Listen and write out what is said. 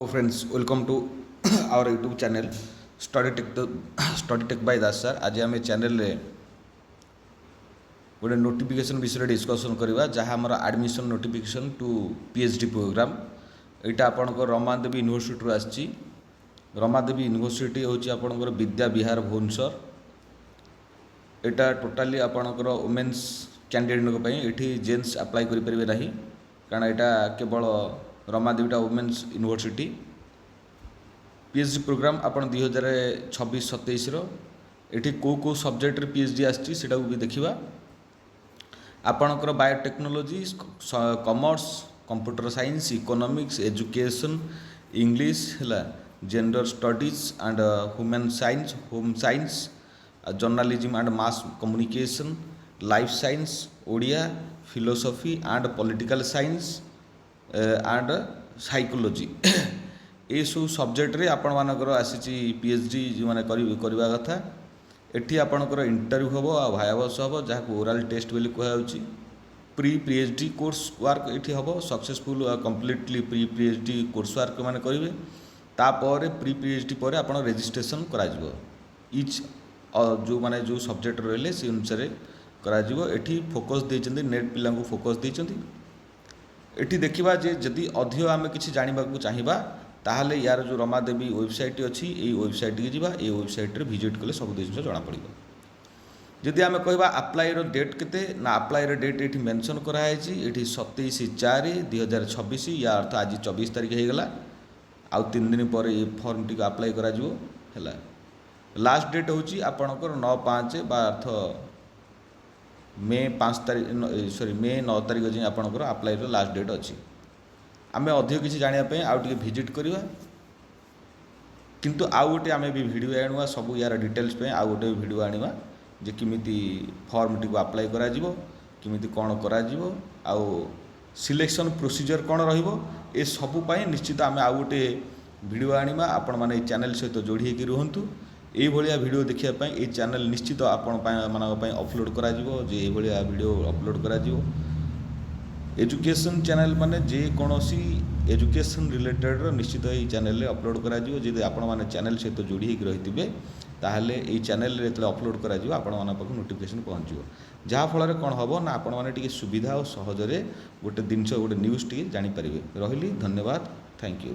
Hello friends, welcome to our YouTube channel Study Tech by Das sir. आज आम channel गोटे notification विषय discussion करवा जहाँ आम admission notification to PhD programme यहाँ आपंकर रमादेवी यूनिवर्सिटी आसी रमादेवी यूनिवर्सिटी हूँ आपंकर विद्या विहार भुवनेश्वर यहाँ टोटाली आपंकर वुमेन्स कैंडिडेट ये जेन्स अप्लाई करेंगे ना कारण यहाँ केवल रमादेवीटा वुमेन्स यूनिवर्सिटी पीएचडी प्रोग्राम आपन 2026-27 ये कौ सब्जेक्ट पीएचडी आसी भी देखा आपणकर biotechnology commerce computer science economics education English है gender studies and human science home science journalism and mass communication life science Odia philosophy and political science and psychology ये सब सब्जेक्ट रे आपण मानकर आसी पीएचडी जो मैंने करवा कथा एटी आपणकर इंटरव्यू हम आ भायाभस हम जहाँ ओराल टेस्ट बोली कहुच्छी प्री पीएचडी कोर्स वर्क ये हम successful completely pre PhD course work मैंने करेंगे तापर प्री पीएचडी पर आप रेजिस्ट्रेशन कर इच जो माने जो सब्जेक्ट रही से अनुसार करी फोकस देते नेट पिला फोकस देते ये देखा जे जदि अधिक आम कि जानवा चाहिए ताहले यार जो रमादेवी वेबसाइट अच्छी ये वेबसाइट की जावा ये वेबसाइट रे विजिट कले सब जिन जना पड़ो जदि आम कह आप्लाईर डेट केते ना आप्लाईर डेट ये मेंशन कराई ये 27/4/2026 या अर्थ आज 24 तारीख होगला आउ 3 दिन पर ये फॉर्म टी आप्लाई करा है लास्ट डेट हूँ आपणकर 9/5 बा अर्थ मे 5 तारीख सॉरी मे 9 तारीख जाए आपणकर आप्लाईर लास्ट डेट अच्छी आम अधिक किसी जानापी आउ टे भिजिट करवा किंतु आउ गोटे आम भी भिड आणवा सब यार डिटेल्स पे आउ गोटे भिड आणवा जे किमिति फॉर्म टी आप्लाई करा किमिति कौन करा आउ सिलेक्शन प्रोसीजर कौन रहिबो ए सबु पई निश्चित आम आउ गोटे भिड आणवा आपण माने चैनल सहित जोड़ी होकर रुहतु ये भाया भिड देखापी ये चैनल निश्चित आपण मानी अपलोड करा जे ये भिड अपलोड करा एजुकेशन चैनल माने जे कौनसी एजुकेशन रिलेटेड निश्चित ये चैनल अपलोड करा जी आपण माने चैनल सहित जोड़ी होकर रही ताहले ये चैनल जो अपलोड करा आपण मान पाक नोटिफिकेशन पहुँचो जहाँफल कौन हम ना आपण मैंने सुविधा और सहजरे गोटे जिनस गोटे न्यूज़ टी जानीपर रही धन्यवाद थैंक यू।